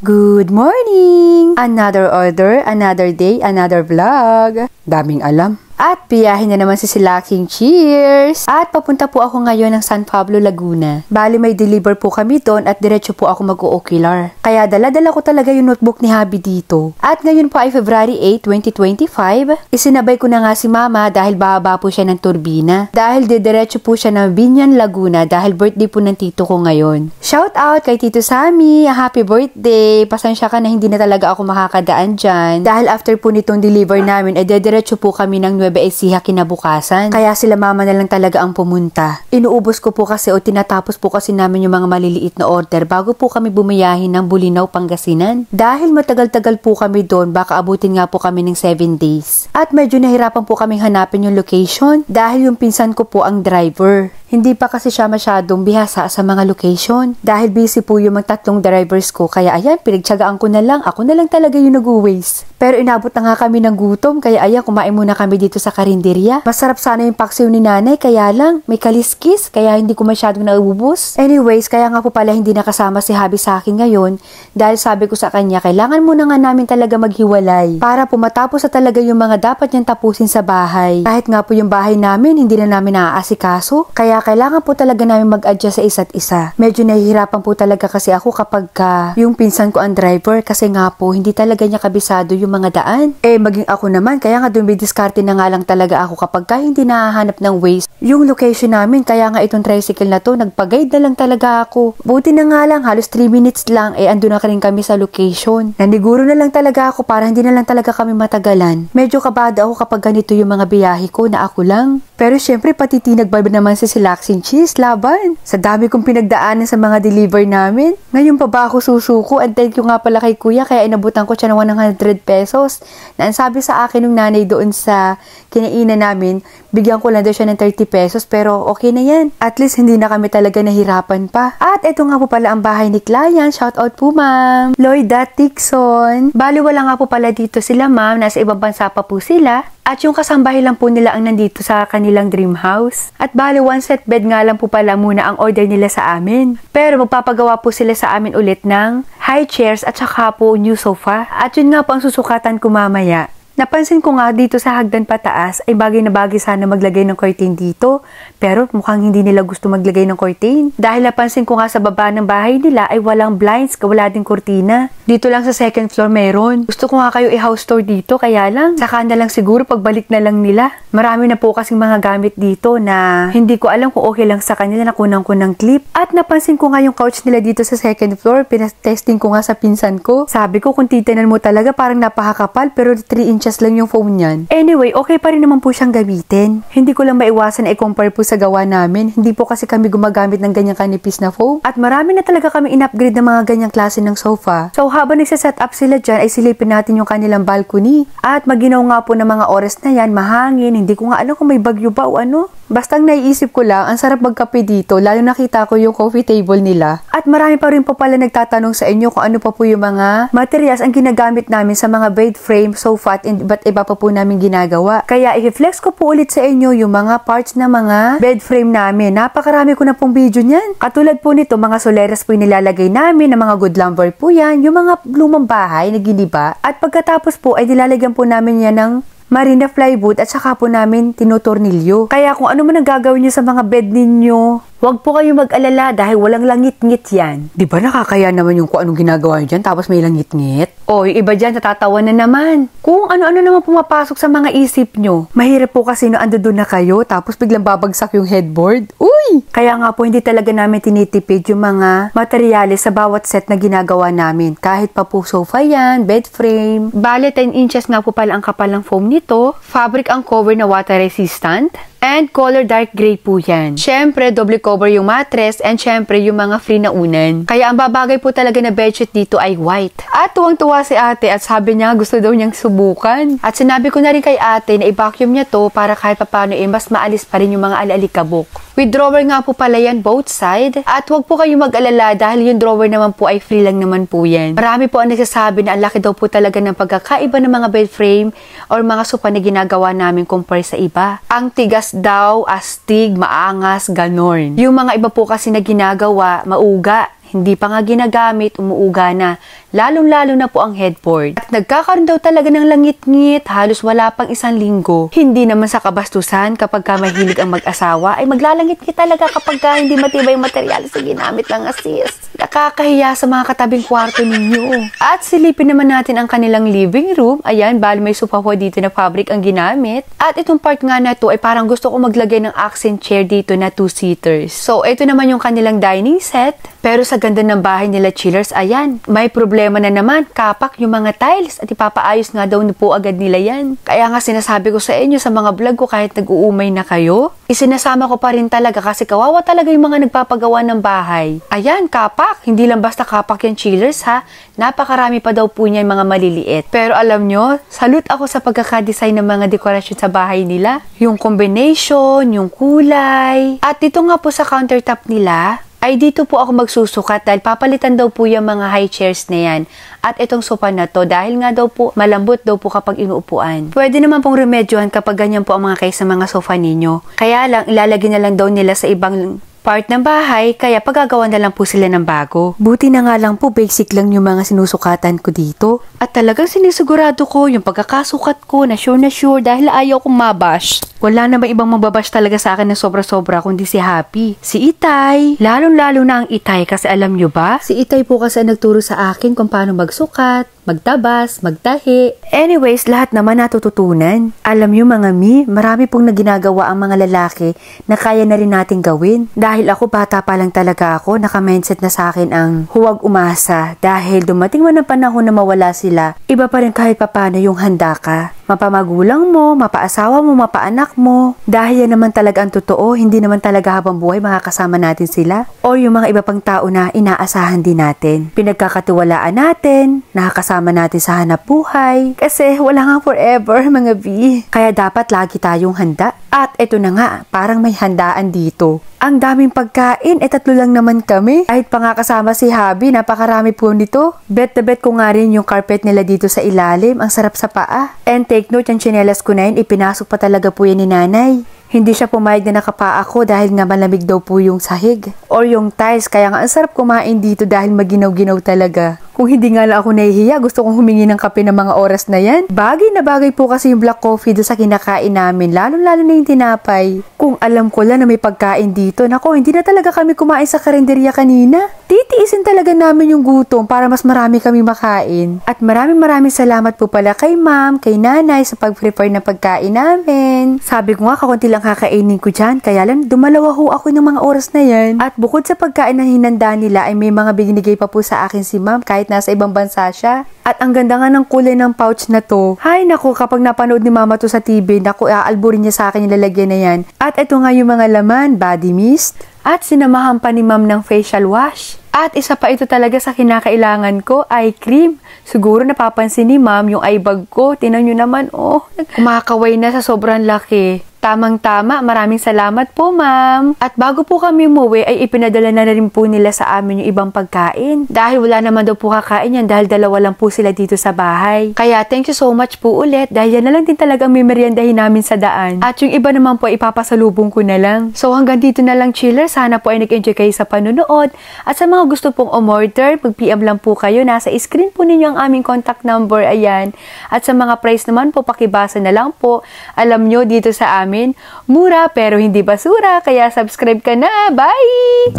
Good morning! Another order, another day, another vlog. Daming alam. At biyahe na naman si Silaking Cheers! At papunta po ako ngayon ng San Pablo, Laguna. Bali may deliver po kami doon at diretso po ako mag-o-ocular. Kaya dala-dala ko talaga yung notebook ni Habi dito. At ngayon po ay February 8, 2025. Isinabay ko na nga si Mama dahil bababa po siya ng turbina. Dahil diretso po siya ng Binyan, Laguna dahil birthday po ng tito ko ngayon. Shout out kay Tito Sammy! Happy birthday! Pasensya ka na hindi na talaga ako makakadaan dyan. Dahil after po nitong deliver namin ay diretso po kami ng Nueva Ecija kinabukasan. Kaya sila Mama na lang talaga ang pumunta. Inuubos ko po kasi o tinatapos po kasi namin yung mga maliliit na order bago po kami bumiyahin ng Bulinaw, Pangasinan. Dahil matagal-tagal po kami doon, baka abutin nga po kami ng 7 days. At medyo nahirapan po kaming hanapin yung location dahil yung pinsan ko po ang driver. Hindi pa kasi siya masyadong bihasa sa mga location. Dahil busy po yung mga tatlong drivers ko. Kaya ayan, pinagtsagaan ko na lang. Ako na lang talaga yung nag-waste. Pero inabot na nga kami ng gutom. Kaya ayan, kumain muna kami dito sa karinderya. Masarap sana yung paksiw ni nanay. Kaya lang, may kaliskis. Kaya hindi ko masyadong naubos. Anyways, kaya nga po pala hindi nakasama si Habi sa akin ngayon. Dahil sabi ko sa kanya, kailangan muna nga namin talaga maghiwalay. Para po matapos na talaga yung mga dapat niyang tapusin sa bahay. Kahit nga po yung bahay namin, hindi na namin naaasikaso. Kaya kailangan po talaga namin mag-adjust sa isa't isa. Medyo nahihirapan po talaga kasi ako kapag yung pinsan ko ang driver kasi nga po hindi talaga niya kabisado yung mga daan. Maging ako naman, kaya nga dumidiskarte na nga lang talaga ako kapag hindi nahahanap ng ways yung location namin. Kaya nga itong tricycle na to, nagpa-guide na lang talaga ako. Buti na nga lang, halos 3 minutes lang, andun na rin kami sa location. Naniguro na lang talaga ako para hindi na lang talaga kami matagalan. Medyo kabado ako kapag ganito yung mga biyahe ko na ako lang. Pero syempre, pati tinagbaba naman si Silaking Cheers, laban. Sa dami kong pinagdaanan sa mga deliver namin. Ngayon pa ba ako susuko? And thank you nga pala kay Kuya, kaya inabutan ko siya ng 100 pesos. Na ang sabi sa akin ng nanay doon sa kinainan namin, bigyan ko lang daw siya ng 30 pesos, pero okay na yan. At least hindi na kami talaga nahirapan pa. At ito nga po pala ang bahay ni client. Shout out po ma'am Lloyda Tixon. Bali wala nga po pala dito sila ma'am, nasa ibang bansa pa po sila. At yung kasambahay lang po nila ang nandito sa kanilang dream house. At bali, 1 set bed nga lang po pala muna ang order nila sa amin. Pero magpapagawa po sila sa amin ulit ng high chairs at saka po new sofa. At yun nga po ang susukatan ko mamaya. Napansin ko nga dito sa hagdan pataas ay bagay na bagay sana maglagay ng curtain dito. Pero mukhang hindi nila gusto maglagay ng curtain. Dahil napansin ko nga sa baba ng bahay nila ay walang blinds, wala din kurtina. Dito lang sa second floor meron. Gusto ko nga kayo i-house tour dito, kaya lang saka na lang siguro pagbalik na lang nila. Marami na po kasing mga gamit dito na hindi ko alam kung okay lang sa kanila, nakunan ko ng clip. At napansin ko nga yung couch nila dito sa second floor, pinatesting ko nga sa pinsan ko. Sabi ko kung titinan mo talaga parang napakakapal pero 3 inches lang yung foam niyan. Anyway, okay pa rin naman po siyang gamitin. Hindi ko lang maiwasan na i-compare po sa gawa namin. Hindi po kasi kami gumagamit ng ganyang kanipis na foam. At marami na talaga kami in-upgrade ng mga ganyang klase ng sofa. So habang nagsaset up sila dyan, ay silipin natin yung kanilang balcony. At maginaw nga po ng mga oras na yan, mahangin. Hindi ko nga alam kung may bagyo ba o ano. Basta ang naiisip ko lang, ang sarap magkape dito, lalo nakita ko yung coffee table nila. At marami pa rin po pala nagtatanong sa inyo kung ano pa po yung mga materials ang ginagamit namin sa mga bed frame, sofa, at iba't iba pa po namin ginagawa. Kaya i-flex ko po ulit sa inyo yung mga parts na mga bed frame namin. Napakarami ko na pong video niyan. Katulad po nito, mga soleras po yung nilalagay namin, na mga good lumber po yan, yung mga lumang bahay na giniba. At pagkatapos po ay nilalagyan po namin yan ng marina plywood at saka po namin tinutornilyo. Kaya kung ano man ang gagawin nyo sa mga bed ninyo, huwag po kayo mag-alala dahil walang langit-ngit yan. Di ba nakakaya naman yung kung anong ginagawa nyo dyan tapos may langit-ngit? O, yung iba dyan natatawa na naman. Kung ano-ano naman pumapasok sa mga isip nyo. Mahirap po kasi no ando doon na kayo tapos biglang babagsak yung headboard. Uy! Kaya nga po hindi talaga namin tinitipid yung mga materyales sa bawat set na ginagawa namin. Kahit pa po sofa yan, bed frame. Bale, 10 inches nga po pala ang kapal ng foam nito. Fabric ang cover na water resistant. And color dark gray po yan. Syempre, double cover yung mattress and syempre yung mga free na unan. Kaya ang babagay po talaga na bedsheet dito ay white. At tuwang-tuwa si ate at sabi niya gusto daw niyang subukan. At sinabi ko na rin kay ate na i-vacuum niya to para kahit papano mas maalis pa rin yung mga alalikabok. With drawer nga po pala yan both side. At huwag po kayong mag-alala dahil yung drawer naman po ay free lang naman po yan. Marami po ang nagsasabi na ang laki daw po talaga ng pagkakaiba ng mga bed frame or mga sofa na ginagawa namin compare sa iba. Ang tigas daw, astig, maangas, ganon. Yung mga iba po kasi na ginagawa, mauga. Hindi pa nga ginagamit, umuuga na. lalong-lalo na po ang headboard. At nagkakaroon daw talaga ng langit-ngit, halos wala pang 1 linggo. Hindi naman sa kabastusan, kapag ka mahilig ang mag-asawa, ay maglalangit-ngit talaga kapag ka hindi matibay yung materyales na ginamit ng assist. Nakakahiya sa mga katabing kwarto ninyo. At silipin naman natin ang kanilang living room. Ayan, bali may sofa po dito na fabric ang ginamit. At itong part nga na to ay parang gusto ko maglagay ng accent chair dito na 2-seaters. So, ito naman yung kanilang dining set. Pero sa ganda ng bahay nila chillers, ayan, may problema na naman. Kapak yung mga tiles at ipapaayos nga daw po agad nila yan. Kaya nga sinasabi ko sa inyo sa mga vlog ko kahit nag-uumay na kayo, isinasama ko pa rin talaga kasi kawawa talaga yung mga nagpapagawa ng bahay. Ayan, kapak. Hindi lang basta kapak yung chillers ha. Napakarami pa daw po niya yung mga maliliit. Pero alam nyo, salute ako sa pagkakadesign ng mga dekorasyon sa bahay nila. Yung combination, yung kulay. At dito nga po sa countertop nila, ay dito po ako magsusukat dahil papalitan daw po yung mga high chairs na yan. At itong sofa na to dahil nga daw po malambot daw po kapag inuupuan. Pwede naman pong remedyohan kapag ganyan po ang mga case sa mga sofa ninyo. Kaya lang ilalagay na lang daw nila sa ibang part ng bahay, kaya pagagawa na lang po sila ng bago. Buti na nga lang po, basic lang yung mga sinusukatan ko dito. At talagang sinisigurado ko yung pagkakasukat ko na sure dahil ayaw kong mabash. Wala na ba ibang mababash talaga sa akin na sobra-sobra kundi si Happy. Si Itay. Lalong-lalo na ang Itay kasi alam nyo ba? Si Itay po kasi nagturo sa akin kung paano magsukat, magtabas, magtahi. Anyways, lahat naman natututunan. Alam nyo mga marami pong naginagawa ang mga lalaki na kaya na rin nating gawin. Dahil ako bata pa lang talaga ako, naka-mindset na sa akin ang huwag umasa. Dahil dumating man ang panahon na mawala sila, iba pa rin kahit papano yung handa ka. Mapamagulang mo, mapaasawa mo, mapaanak mo. Dahil yan naman talaga ang totoo, hindi naman talaga habang buhay makakasama natin sila. O yung mga iba pang tao na inaasahan din natin. Pinagkakatiwalaan natin, nakakasama natin sa hanap buhay. Kasi wala nga forever mga B. Kaya dapat lagi tayong handa. At ito na nga, parang may handaan dito. Ang daming pagkain, 3 lang naman kami. Kahit pa nga kasama si Habi, napakarami po nito. Bet na bet ko nga rin yung carpet nila dito sa ilalim. Ang sarap sa paa. And take note, yung tsinelas ko na yun, ipinasok pa talaga po yan ni nanay. Hindi siya pumayag na nakapaa ako dahil nga malamig daw po yung sahig. Or yung tiles, kaya nga ang sarap kumain dito dahil maginaw-ginaw talaga. Kung hindi nga lang ako nahihiya, gusto kong humingi ng kape ng mga oras na yan. Bagay na bagay po kasi yung black coffee doon sa kinakain namin, lalo-lalo na yung tinapay. Kung alam ko lang na may pagkain dito, nako, hindi na talaga kami kumain sa karinderya kanina. Titiisin talaga namin yung gutom para mas marami kami makain. At maraming salamat po pala kay ma'am, kay nanay sa pag-prepare ng pagkain namin. Sabi ko nga, kakunti lang kakainin ko dyan, kaya lang dumalawa ho ako ng mga oras na yan. At bukod sa pagkain na hinanda nila, ay may mga binigay pa po sa akin si ma'am kahit nasa ibang bansa siya. At ang ganda nga ng kulay ng pouch na to. Hay naku, kapag napanood ni mama to sa TV, naku, aalburin niya sa akin yung lalagyan na yan. At ito nga yung mga laman, body mist. At sinamahan pa ni ma'am ng facial wash. At isa pa ito talaga sa kinakailangan ko, eye cream. Siguro napapansin ni ma'am yung eye bag ko. Tingnan nyo naman, oh, kumakaway na sa sobrang laki. Tamang-tama, maraming salamat po ma'am. At bago po kami umuwi ay ipinadala na rin po nila sa amin yung ibang pagkain. Dahil wala naman daw po kakain yan dahil 2 lang po sila dito sa bahay. Kaya thank you so much po ulit dahil yan na lang din talagang may meriendahin namin sa daan. At yung iba naman po ipapasalubong ko na lang. So hanggang dito na lang chillers, sana po ay nag-enjoy kayo sa panunood. At sa mga gusto pong umorder, mag-PM lang po kayo. Nasa screen po ninyo ang aming contact number, ayan. At sa mga price naman po, pakibasa na lang po. Alam nyo dito sa amin, mura pero hindi basura, kaya subscribe ka na. Bye!